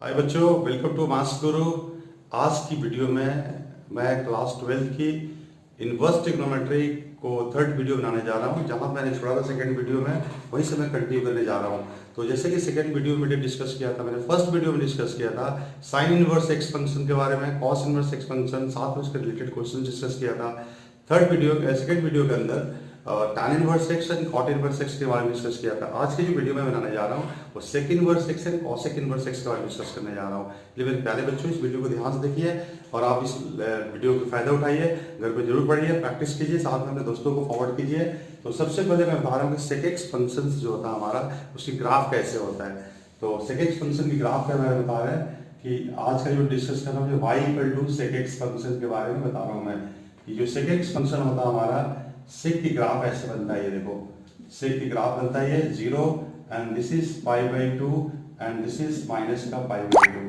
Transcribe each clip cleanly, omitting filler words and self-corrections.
हाय बच्चों, welcome to mass गुरु। आज की वीडियो में मैं क्लास 12 की इनवर्स ट्रिग्नोमेट्री को थर्ड वीडियो बनाने जा रहा हूं। जहां मैंने छोड़ा था सेकंड वीडियो में, वहीं से मैं कंटिन्यू करने जा रहा हूं। तो जैसे कि सेकंड वीडियो में डिस्कस किया था, मैंने फर्स्ट वीडियो में डिस्कस किया था साइन इनवर्स एक्स फंक्शन के बारे में, कॉस इनवर्स एक्स फंक्शन, साथ में उसके रिलेटेड क्वेश्चन डिस्कस किया था। सेकंड वीडियो के अंदर tan inverse x and cot inverse x के बारे में डिस्कस किया था। आज की जो वीडियो मैं बनाने जा रहा हूँ वो sec inverse x and cosec inverse x के बारे में डिस्कस करने जा रहा हूँ। इसलिए मेरे प्यारे बच्चों, इस वीडियो को ध्यान से देखिए और आप इस वीडियो का फायदा उठाइए, घर पे जरूर पढ़िए, प्रैक्टिस कीजिए, साथ में अपने दोस्तों को फॉरवर्ड कीजिए। तो सबसे पहले मैं बता रहा हूँ कि सेक एक्स फंक्शन जो होता है हमारा, उसकी ग्राफ कैसे होता है। तो सेक एक्स फंक्शन की ग्राफ का मैं बता रहा है कि आज का जो डिस्कस कर रहा हूँ y equal to sec x function के बारे में बता रहा हूँ मैं कि जो सेक एक्स फंक्शन होता है हमारा, सेक की ग्राफ ऐसे बनता है। ये देखो, सेक की ग्राफ बनता है ये 0 and this is π/2 and this is minus का π/2।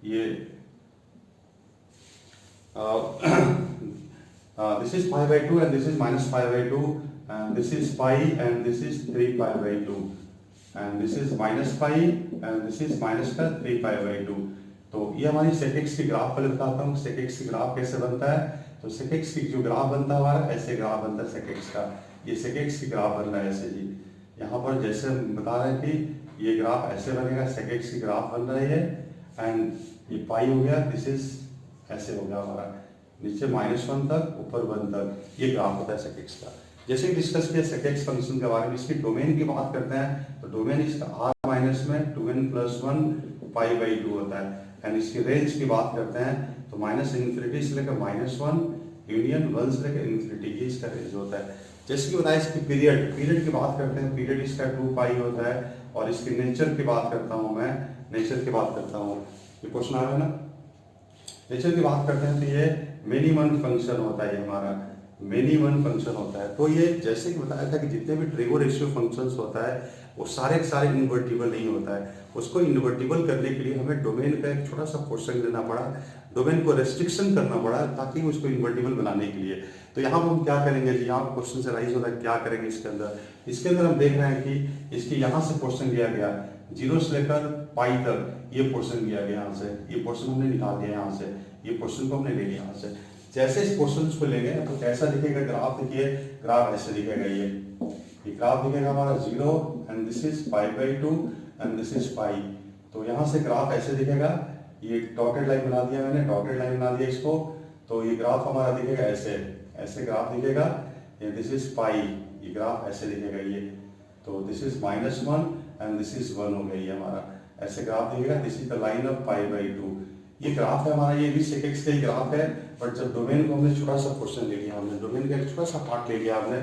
ये this is π/2 and this is minus π/2 and this is π and this is 3π/2 and this is minus π and this is minus का 3π/2। तो ये हमारी सेक एक्स की ग्राफ पहले बताता हूँ सेक एक्स की ग्राफ कैसे बनता है। तो सेक एक्स की जो ग्राफ बनता है हमारा, ऐसे ग्राफ बनता है सेक एक्स का। ये सेक एक्स की ग्राफ बन रहा है ऐसे जी। यहाँ पर जैसे हम बता रहे हैं कि ये ग्राफ ऐसे बनेगा, सेक एक्स की ग्राफ बन रही है एंड ये पाई हो गया, दिस इज ऐसे हो गया हमारा, नीचे -1 तक, ऊपर 1 तक, ये ग्राफ होता है सेक एक्स का। जैसे डिस्कस किया सेक एक्स फंक्शन के बारे में, इसकी डोमेन की बात करते हैं तो डोमेन इसका r माइनस में 2n + 1 π/2 होता है एंड इसकी रेंज की बात करते हैं तो -∞ से लेकर -1 यूनियन 1 से लेकर इन्फिनिटी, ये इसका रेंज होता है। जैसे कि बताया इसकी पीरियड की बात करते हैं, पीरियड इसका 2π होता है। और इसकी नेचर की बात करता हूँ मैं, नेचर की बात करता हूँ, ये क्वेश्चन आ रहा है ना, नेचर की बात करते हैं तो ये मिनिमम फंक्शन होता है, ये हमारा मिनिमम फंक्शन होता है। तो ये जैसे कि बताया था कि जितने भी ट्रिगो रेशियो फंक्शंस होता है वो सारे के सारे इन्वर्टिबल नहीं होता है। उसको इन्वर्टिबल करने के लिए हमें डोमेन का एक छोटा सा पोर्शन देना पड़ा, डोमेन को रेस्ट्रिक्शन करना पड़ा ताकि उसको इन्वर्टिबल बनाने के लिए। तो यहाँ पर हम क्या करेंगे जी, यहाँ क्वेश्चन से राइज होता है क्या करेंगे इसके अंदर हम देख रहे हैं कि इसके यहाँ से पोर्शन दिया गया 0 से लेकर π तक, ये पोर्शन दिया गया, यहाँ से ये पोर्शन हमने निकाल दिया, यहाँ से ये पोर्शन को हमने ले लिया यहाँ से। जैसे इस पोर्शन को लेंगे तो कैसा दिखेगा ग्राफ, देखिए ग्राफ ऐसे दिखेगा, ये ग्राफ दिखेगा हमारा 0 and this is π/2 and this is π। तो यहाँ से ग्राफ ऐसे दिखेगा, ये डॉटेड लाइन बना दिया मैंने, डॉटेड लाइन बना दिया इसको। तो ये ग्राफ हमारा दिखेगा ऐसे, ऐसे ग्राफ दिखेगा, ये दिस इज π, ये ग्राफ ऐसे दिखेगा ये। तो this is -1 and this is 1 हो गया ये हमारा, ऐसे ग्राफ दिखेगा, this is the line of π/2। ये ग्राफ है हमारा, ये भी सेक एक्स का ही ग्राफ है। बट जब डोमेन को हमने छोटा सा पोर्शन ले लिया, हमने डोमेन का एक छोटा सा पार्ट ले लिया हमने,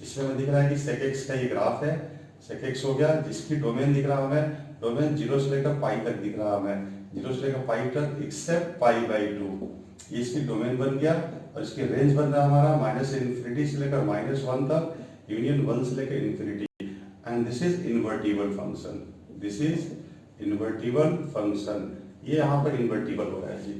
इसमें हमें दिख रहा है कि सेक एक्स का ये ग्राफ है, सेक एक्स हो गया, जिसकी डोमेन दिख रहा है हमें, डोमेन 0 से लेकर π तक दिख रहा है हमें, 0 से लेकर π तक एक्सेप्ट π/2, ये इसकी डोमेन बन गया। और इसकी रेंज बन रहा है हमारा -∞ से लेकर -1 तक, यूनियन 1 से लेकर infinity. And this is invertible function, this is invertible function, ये यहाँ पर इन्वर्टिबल हो रहा है जी।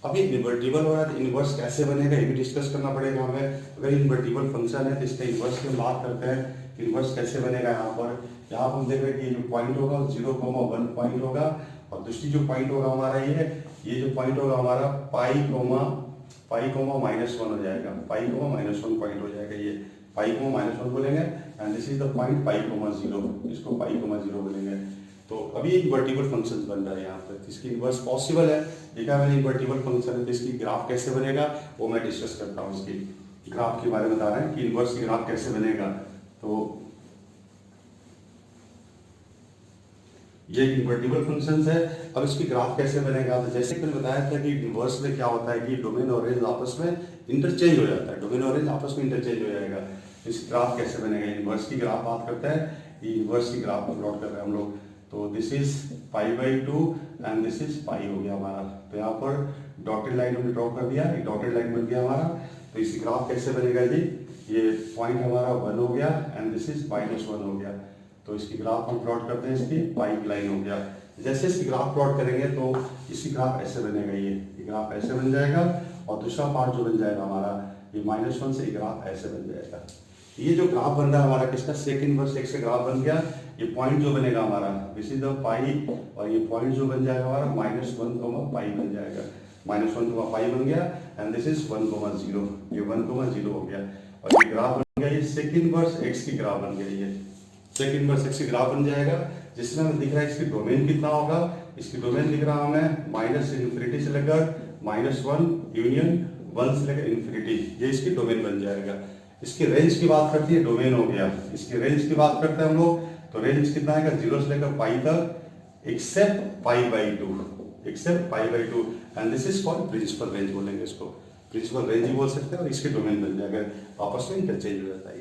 अभी इन्वर्टिबल हो रहा है तो इन्वर्स कैसे बनेगा ये भी डिस्कस करना पड़ेगा हमें। अगर इन्वर्टिबल फंक्शन है तो इसका इन्वर्स की हम बात करते हैं, इन्वर्स कैसे बनेगा। यहाँ पर हम देख रहे हैं कि जो पॉइंट होगा 0,1 पॉइंट होगा और दूसरी जो पॉइंट होगा हमारा ये जो पॉइंट होगा हमारा π, -1 हो जाएगा, π, -1 पॉइंट हो जाएगा, ये π, -1 बोलेंगे and this is the point π, 0, इसको π, 0 बोलेंगे। तो अभी इन्वर्टिबल फंक्शन बन रहा है यहाँ पर, इसकी इन्वर्स पॉसिबल है। देखा मैंने इन्वर्टिबल फंक्शन है तो इसकी ग्राफ कैसे बनेगा वो मैं डिस्कस करता हूँ। इसकी ग्राफ के बारे में बता रहे हैं कि इन्वर्स की ग्राफ कैसे बनेगा। तो ये इन्वर्टिबल फंक्शन है, अब इसकी ग्राफ कैसे बनेगा। तो जैसे कि मैंने बताया था कि इन्वर्स में क्या होता है कि डोमेन और रेंज आपस में इंटरचेंज हो जाता है, डोमेन और रेंज आपस में इंटरचेंज हो जाएगा। इस ग्राफ कैसे बनेगा, इन्वर्स की ग्राफ बात करते हैं, इन्वर्स की ग्राफ प्लॉट कर रहे हैं हम लोग। तो this is π/2 and this is π हो गया हमारा। तो यहाँ पर डॉटेड लाइन हमने ड्रॉ कर दिया, एक डॉटेड लाइन बन गया हमारा। तो इसकी ग्राफ कैसे बनेगा जी, ये पॉइंट हमारा 1 हो गया एंड दिस इज -1 हो गया। तो इसकी ग्राफ हम प्लॉट करते हैं, इसकी पाइप लाइन हो गया। जैसे इसकी ग्राफ प्लॉट करेंगे तो इसकी ग्राफ ऐसे बनेगा, ये ग्राफ ऐसे बन जाएगा और दूसरा पार्ट जो बन जाएगा हमारा ये -1 से ग्राफ ऐसे बन जाएगा। ये जो ग्राफ बन रहा है हमारा किसका, सेक इनवर्स एक्स का ग्राफ बन गया ये पॉइंट जो बनेगा हमारा दिस इज द पाई, और ये पॉइंट जो बन जाएगा हमारा -1, पाई बन जाएगा। -1, पाई बन गया, एंड दिस इज 1, 0, ये 1, 0 हो गया। और ये ग्राफ बन गया, ये सेक इनवर्स एक्स की ग्राफ बन गई है, सेक इनवर्स एक्स की ग्राफ बन जाएगा, जिसमें हमें दिख रहा है इसकी डोमेन कितना होगा। इसकी डोमेन दिख रहा हमें -∞ से लेकर -1 यूनियन 1 से लेकर इन्फिनिटी, ये इसकी डोमेन बन जाएगा। इसकी रेंज की बात करती है, डोमेन हो गया। इसकी रेंज की बात करते हैं हम लोग, तो रेंज कितना आएगा 0 से लेकर पाई तक, except π/2, except π/2, and this is called principal range बोलेंगे इसको, प्रिंसिपल रेंज ही बोल सकते हैं, और इसकी डोमेन बन जाएगा, आपस में इंटरचेंज हो जाता है।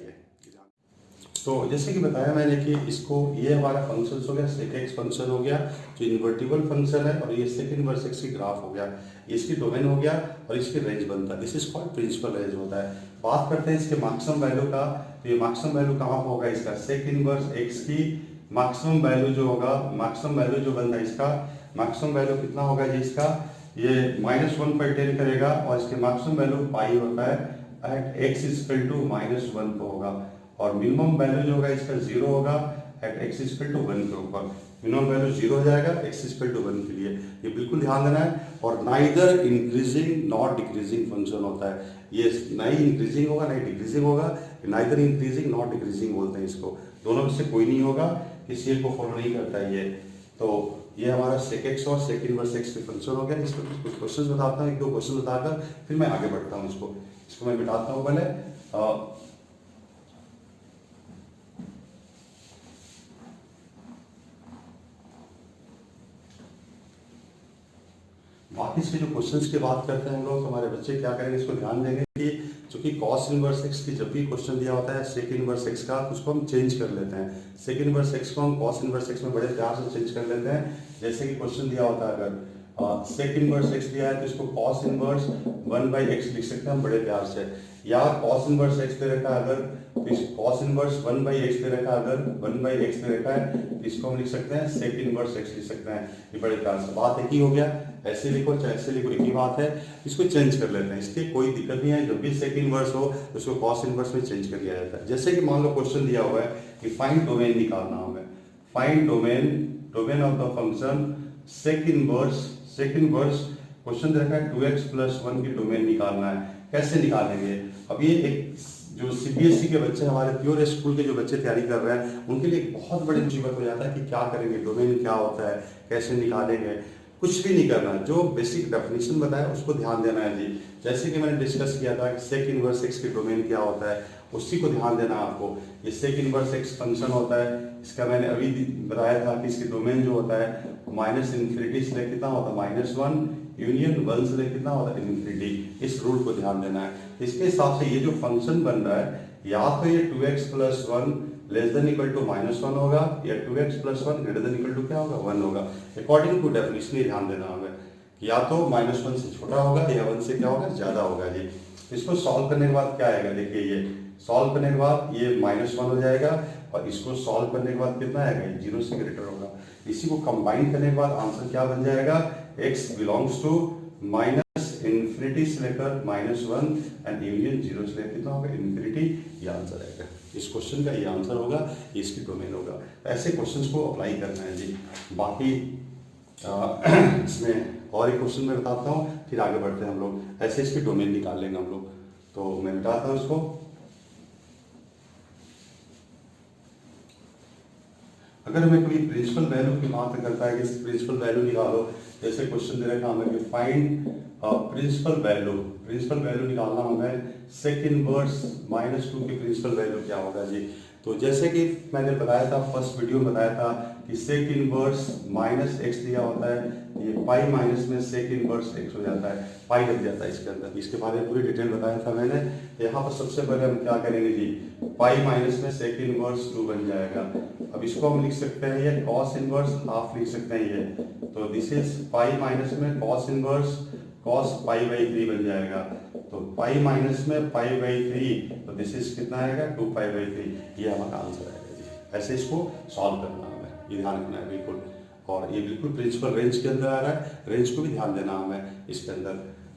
तो जैसे कि बताया मैंने कि इसको, ये हमारा फंक्शन हो गया, सेक एक्स फंक्शन हो गया जो इन्वर्टिबल फंक्शन है, और ये सेक इनवर्स एक्स की ग्राफ हो गया, इसकी डोमेन हो गया, और इसकी रेंज बनता है, this is called principal range होता है। बात करते हैं इसके मैक्सिमम वैल्यू का, तो ये मैक्सिमम वैल्यू कहाँ पर होगा इसका, सेक इनवर्स एक्स की मैक्सिमम वैल्यू जो होगा, मैक्सिमम वैल्यू जो बनता है इसका, मैक्सिमम वैल्यू कितना होगा जी इसका, ये -1 पर टेन करेगा, और इसके मैक्सिमम वैल्यू पाई होता है एट x इक्वल टू -1 पे होगा, और मिनिमम वैल्यू जो होगा इसका 0 होगा एट x इक्वल टू 1 के ऊपर, मिनिमम वैल्यू 0 हो जाएगा x इक्वल टू 1 के लिए, ये बिल्कुल ध्यान देना है। और neither increasing not decreasing function होता है, ये नहीं इंक्रीजिंग होगा नहीं डिक्रीजिंग होगा, नाइदर इंक्रीजिंग नॉट डिक्रीजिंग बोलते हैं इसको, दोनों में से कोई नहीं होगा, किसी एक को फॉलो नहीं करता है ये। तो ये हमारा सेक एक्स और सेक इनवर्स एक्स के फंक्शन हो गया। इसमें कुछ क्वेश्चन बताता हूँ, 1-2 क्वेश्चन बताकर फिर मैं आगे बढ़ता हूँ। इसको मैं बिठाता हूँ पहले। बाकी इसके जो क्वेश्चंस की बात करते हैं हम लोग, तो हमारे बच्चे क्या करेंगे, इसको ध्यान देंगे कि चूंकि कॉस इनवर्स एक्स की जब भी क्वेश्चन दिया होता है सेक इनवर्स एक्स का, उसको हम चेंज कर लेते हैं, सेक इनवर्स एक्स को हम कॉस इनवर्स एक्स में बड़े प्यार से चेंज कर लेते हैं। जैसे कि क्वेश्चन दिया होता है, अगर सेक इनवर्स एक्स दिया है तो इसको कॉस इनवर्स 1/x लिख सकते हैं हम बड़े प्यार से, या कॉस इनवर्स एक्स दे रखा है अगर, तो इस कॉस इनवर्स 1/x दे रखा है अगर, 1/x दे रखा है तो इसको हम लिख सकते हैं सेक इनवर्स एक्स लिख सकते हैं, ये बड़े प्यार से। बात एक ही हो गया, ऐसे लिखो चाहे ऐसे लिखो, एक ही बात है। इसको चेंज कर लेते हैं, इसकी कोई दिक्कत नहीं है, जब भी सेक इनवर्स हो तो उसको कॉस इनवर्स में चेंज कर लिया जाता है। जैसे कि मान लो क्वेश्चन दिया हुआ है कि फाइंड डोमेन निकालना हमें, find domain of the function sec inverse question दे रखा है 2x + 1 की डोमेन निकालना है, कैसे निकालेंगे। अब ये एक जो सीबीएसई के बच्चे, हमारे प्योर स्कूल के जो बच्चे तैयारी कर रहे हैं, उनके लिए एक बहुत बड़ी मुसीबत हो जाता है कि क्या करेंगे, डोमेन क्या होता है, कैसे निकालेंगे। कुछ भी नहीं करना, जो बेसिक डेफिनेशन बताया उसको ध्यान देना है जी। जैसे कि मैंने डिस्कस किया था कि सेक इनवर्स एक्स की डोमेन क्या होता है, उसी को ध्यान देना आपको। ये सेक इनवर्स एक्स फंक्शन होता है, इसका मैंने अभी बताया था कि इसकी डोमेन जो होता है -∞ से लेकर कितना होता है -1 यूनियन 1 से लेकर कितना होता है इन्फिनिटी। इस रूल को ध्यान देना है। इसके हिसाब से ये जो फंक्शन बन रहा है, या तो ये 2x + 1 < -1 होगा, या 2x + 1 < क्या होगा 1 होगा। अकॉर्डिंग टू डेफिनेशन ध्यान देना हमें, या तो -1 से छोटा होगा या 1 से क्या होगा ज्यादा होगा जी। इसको सॉल्व करने के बाद क्या आएगा, देखिए ये सॉल्व करने के बाद ये -1 हो जाएगा, और इसको सॉल्व करने के बाद कितना आएगा 0 से ग्रेटर होगा। इसी को कंबाइन करने के बाद आंसर क्या बन जाएगा, x बिलोंग्स टू -∞ से लेकर -1 एंड यूनियन 0 से लेकर कितना होगा इन्फिनिटी, ये आंसर आएगा। इस क्वेश्चन का ये आंसर होगा, ये इसकी डोमेन होगा। ऐसे क्वेश्चंस को अप्लाई करना है जी। बाकी इसमें और एक क्वेश्चन मैं बताता हूँ, फिर आगे बढ़ते हैं हम लोग। ऐसे इसकी डोमेन निकाल लेंगे हम लोग। तो मैं बताता हूँ इसको। अगर हमें कोई प्रिंसिपल वैल्यू की बात करता है कि प्रिंसिपल वैल्यू निकालो, जैसे क्वेश्चन दे रखा हमें कि फाइंड प्रिंसिपल वैल्यू निकालना हमें सेक इनवर्स -2 की प्रिंसिपल वैल्यू क्या होगा जी। तो जैसे कि मैंने बताया था, फर्स्ट वीडियो में बताया था कि सेक इनवर्स -x दिया होता है, ये पाई माइनस में सेक इनवर्स x हो जाता है, पाई लग जाता है इसके अंदर। इसके बारे में पूरी डिटेल बताया था मैंने। यहाँ पर सबसे पहले हम क्या करेंगे जी, पाई माइनस में सेक इनवर्स 2 बन जाएगा। अब इसको हम लिख सकते हैं, ये कॉस इनवर्स हाफ लिख सकते हैं ये। तो दिस इज पाई माइनस में कॉस इनवर्स cos π/3 बन जाएगा। तो पाई माइनस में π/3, तो दिस इज कितना आएगा 2π/3, ये हमारा आंसर आएगा जी। ऐसे इसको सॉल्व करना हमें, ये ध्यान रखना है बिल्कुल। और ये बिल्कुल प्रिंसिपल रेंज के अंदर आ रहा है, रेंज को भी ध्यान देना हमें इसके अंदर।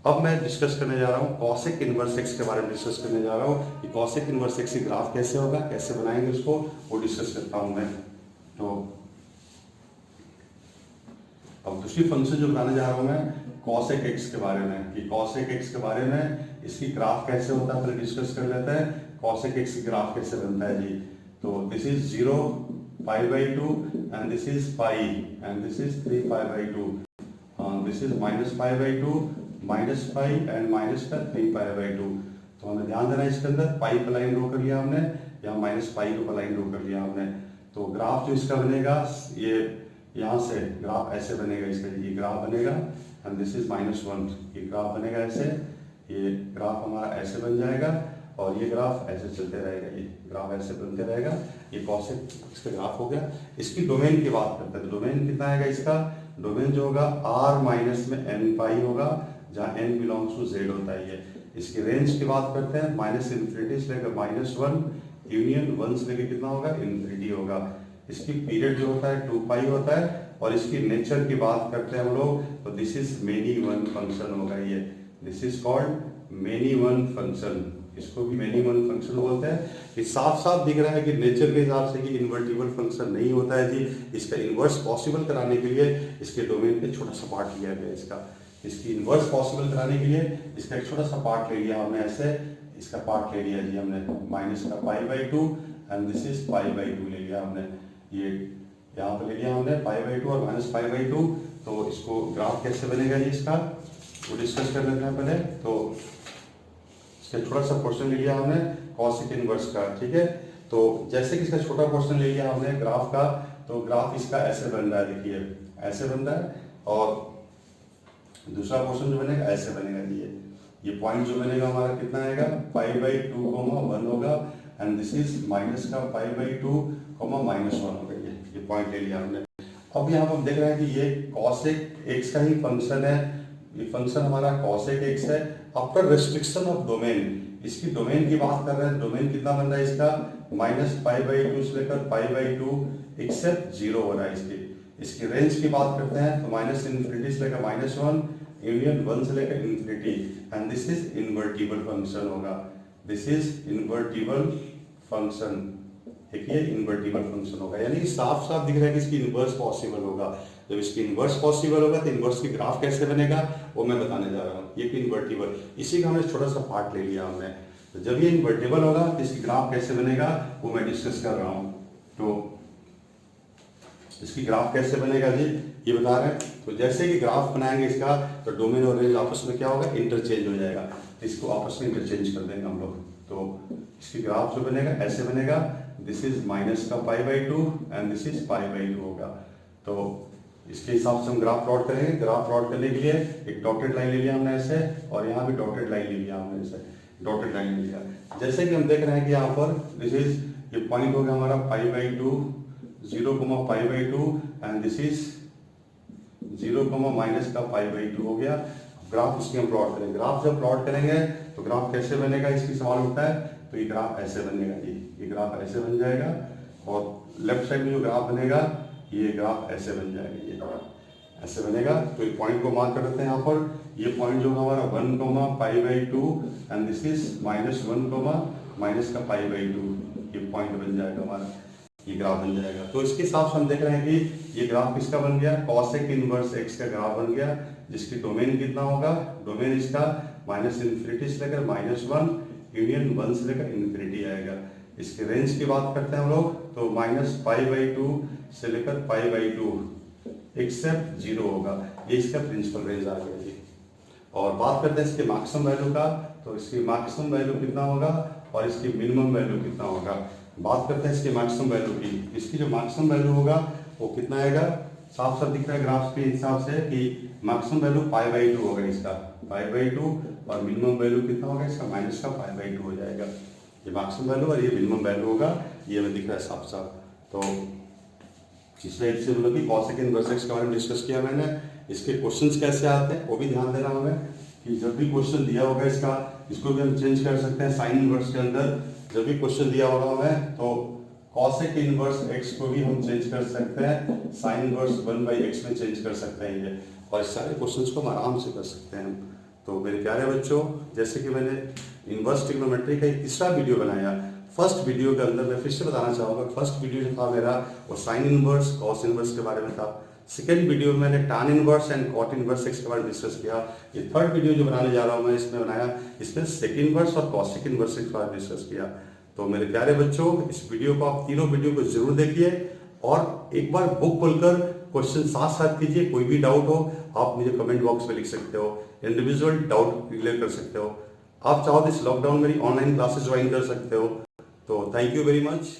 अब मैं डिस्कस करने जा रहा हूँ कॉसेक इनवर्स एक्स के बारे में डिस्कस करने जा रहा हूँ कि कॉसेक इनवर्स एक्स की ग्राफ कैसे होगा, कैसे बनाएंगे उसको, वो डिस्कस करता हूँ मैं। तो अब दूसरी फंक्शन जो बताने जा रहा हूँ मैं cosec x के बारे में, कि cosec x के बारे में इसकी ग्राफ कैसे होता है पहले डिस्कस कर लेते हैं। cosec x की ग्राफ कैसे बनता है जी। तो this is 0 pi by 2 and this is pi and this is 3 pi by 2, this is minus pi by 2 minus pi and minus का 3 पाई बाई 2। तो हमें ध्यान देना इसके अंदर पाई पर लाइन ड्रॉ कर लिया हमने, या माइनस पाई को लाइन ड्रॉ कर लिया हमने। तो ग्राफ जो इसका बनेगा ये यहाँ से ग्राफ ऐसे बनेगा, इसका ये ग्राफ बनेगा एंड दिस इज -1, ये ग्राफ बनेगा ऐसे, ये ग्राफ हमारा ऐसे बन जाएगा और ये ग्राफ ऐसे चलते रहेगा, ये ग्राफ ऐसे बनते रहेगा। ये cosec इसका ग्राफ हो गया। इसकी डोमेन की बात करते हैं तो डोमेन कितना आएगा इसका, डोमेन जो होगा r माइनस में n पाई होगा, जहाँ n बिलोंग्स टू z होता है ये। इसकी रेंज की बात करते हैं -∞ से लेकर -1 यूनियन 1 से लेकर कितना होगा, ∞ होगा। इसकी पीरियड जो होता है 2 पाई होता है और इसकी नेचर की बात करते हैं हम लोग तो this is many one function होगा ये, this is called many one function, इसको भी मेनी वन फंक्शन बोलते हैं। ये साफ साफ दिख रहा है कि नेचर के हिसाब से कि इन्वर्टिबल फंक्शन नहीं होता है जी। इसका इन्वर्स पॉसिबल कराने के लिए इसके डोमेन पे छोटा सा पार्ट लिया गया इसका, इसकी इन्वर्स पॉसिबल कराने के लिए इसका एक छोटा सा पार्ट ले लिया हमने ऐसे, इसका पार्ट ले लिया जी हमने माइनस का pi by 2 and this is pi by 2 ले लिया हमने, ये यहाँ पे ले लिया हमने पाई बाई 2 और माइनस पाई बाई 2। तो इसको ग्राफ कैसे बनेगा जी इसका वो डिस्कस कर लेते हैं पहले। तो इसका छोटा सा क्वेश्चन ले लिया हमने cosec इनवर्स का, ठीक है। तो जैसे कि इसका छोटा क्वेश्चन ले लिया हमने ग्राफ का, तो ग्राफ इसका ऐसे बन रहा है, देखिए ऐसे बन रहा है, और दूसरा क्वेश्चन जो बनेगा ऐसे बनेगा जी। ये पॉइंट जो बनेगा हमारा कितना आएगा, पाई बाई 2 1 होगा एंड दिस इज माइनस का पाई बाई 2 -1 होगा, ये पॉइंट ले लिया हमने। अब यहाँ पर हम देख रहे हैं कि ये cosec x का ही फंक्शन है, ये फंक्शन हमारा cosec x है आफ्टर रेस्ट्रिक्शन ऑफ डोमेन। इसकी डोमेन की बात कर रहे हैं, डोमेन कितना बन रहा है इसका -पाई बाई 2 से लेकर पाई बाई 2 एक्सेप्ट 0 हो रहा है इसकी रेंज की बात करते हैं तो -∞ से लेकर -1 यूनियन 1 से लेकर ∞, and this is invertible function होगा, दिस इज इन्वर्टिबल फंक्शन, देखिए इन्वर्टिबल फंक्शन होगा, यानी साफ साफ दिख रहा है कि इसकी इन्वर्स पॉसिबल होगा। जब इसकी इन्वर्स पॉसिबल होगा तो इन्वर्स की ग्राफ कैसे बनेगा वो मैं बताने जा रहा हूँ। ये कि इन्वर्टिबल, इसी का हमने छोटा सा पार्ट ले लिया हमने। तो जब ये इन्वर्टिबल होगा तो इसकी ग्राफ कैसे बनेगा वो मैं डिस्कस कर रहा हूँ। तो इसकी ग्राफ कैसे बनेगा जी ये बता रहे हैं। तो जैसे कि ग्राफ बनाएंगे इसका तो डोमेन और रेंज आपस में क्या होगा, इंटरचेंज हो जाएगा, इसको आपस में इंटरचेंज कर देंगे हम लोग। तो इसकी ग्राफ जो बनेगा ऐसे बनेगा, दिस इज माइनस का pi by 2 and this is pi by 2 होगा। तो इसके हिसाब से हम ग्राफ प्लॉट करेंगे। ग्राफ प्लॉट करने के लिए एक डॉटेड लाइन ले लिया हमने ऐसे, और यहाँ भी डॉटेड लाइन ले लिया हमने ऐसे, डॉटेड लाइन ले लिया। जैसे कि हम देख रहे हैं कि यहाँ पर दिस इज, ये पॉइंट हो गया हमारा pi by 2 0 pi by 2 and this is 0 minus का पाई बाई 2 हो गया। ग्राफ इसकी हम प्लॉट करेंगे। ग्राफ जब प्लॉट करेंगे तो ग्राफ कैसे बनेगा इसकी सवाल उठता है। तो ये ग्राफ ऐसे बनेगा जी, ये ग्राफ ऐसे बन जाएगा, और लेफ्ट साइड में जो ग्राफ बनेगा ये ग्राफ ऐसे बन जाएगा, ये ऐसे बनेगा। तो ये पॉइंट को मार्क कर देते हैं यहाँ पर। ये पॉइंट जो हमारा 1 pi by 2 and this is -1 minus का पाई बाई 2, ये पॉइंट बन जाएगा हमारा, ये ग्राफ बन जाएगा। तो इसके हिसाब से हम देख रहे हैं कि ये ग्राफ किसका बन गया, cosec इनवर्स x का ग्राफ बन गया, जिसकी डोमेन कितना होगा, डोमेन इसका -∞ से लेकर -1 यूनियन 1 से लेकर ∞ आएगा। इसके रेंज की बात करते हैं हम लोग तो पाई बाई 2 से लेकर पाई बाई 2 एक्सेप्ट 0 होगा, ये इसका प्रिंसिपल रेंज आ गया जी। और बात करते हैं इसके मैक्सिमम वैल्यू का, तो इसकी मैक्सिमम वैल्यू कितना होगा और इसकी मिनिमम वैल्यू कितना होगा। बात करते हैं इसके मैक्सिमम वैल्यू की। इसकी जो मैक्सिमम वैल्यू होगा वो कितना आएगा, साफ साफ दिख रहा है ग्राफ के हिसाब से कि मैक्सिमम वैल्यू पाई बाई 2 होगा इसका, पाई बाई 2, और मिनिमम वैल्यू कितना होगा इसका माइनस का पाई बाई 2 हो जाएगा। ये मैक्सिमम वैल्यू और ये मिनिमम वैल्यू होगा, ये हमें दिख रहा है साफ साफ। तो इस टाइप से मतलब कि cosec इनवर्स x के बारे में डिस्कस किया मैंने। इसके क्वेश्चंस कैसे आते हैं वो भी ध्यान देना हमें, कि जब भी क्वेश्चन दिया होगा इसका, इसको भी हम चेंज कर सकते हैं साइन इनवर्स के अंदर। जब भी क्वेश्चन दिया होगा हमें तो cosec इनवर्स x को भी हम चेंज कर सकते हैं, साइन इनवर्स 1/x में चेंज कर सकते हैं ये, और इस सारे क्वेश्चंस को हम आराम से कर सकते हैं। तो मेरे प्यारे बच्चों, जैसे कि मैंने इनवर्स ट्रिग्नोमेट्री का एक तीसरा वीडियो बनाया, फर्स्ट वीडियो के अंदर मैं फिर से बताना चाहूँगा, फर्स्ट वीडियो जो था मेरा वो साइन इनवर्स कॉस इनवर्स के बारे में था। सेकेंड वीडियो में मैंने tan inverse and cot inverse x के बारे में डिस्कस किया। ये थर्ड वीडियो जो बनाने जा रहा हूँ मैं इसमें बनाया, इसमें सेक इनवर्स और कॉसेक इनवर्स के बारे में डिस्कस किया। तो मेरे प्यारे बच्चों, इस वीडियो को आप तीनों वीडियो को जरूर देखिए और एक बार बुक खोलकर क्वेश्चन साथ साथ कीजिए। कोई भी डाउट हो आप मुझे कमेंट बॉक्स में लिख सकते हो, इंडिविजुअल डाउट क्लियर कर सकते हो। आप चाहो तो इस लॉकडाउन में ऑनलाइन क्लासेस ज्वाइन कर सकते हो। तो थैंक यू वेरी मच।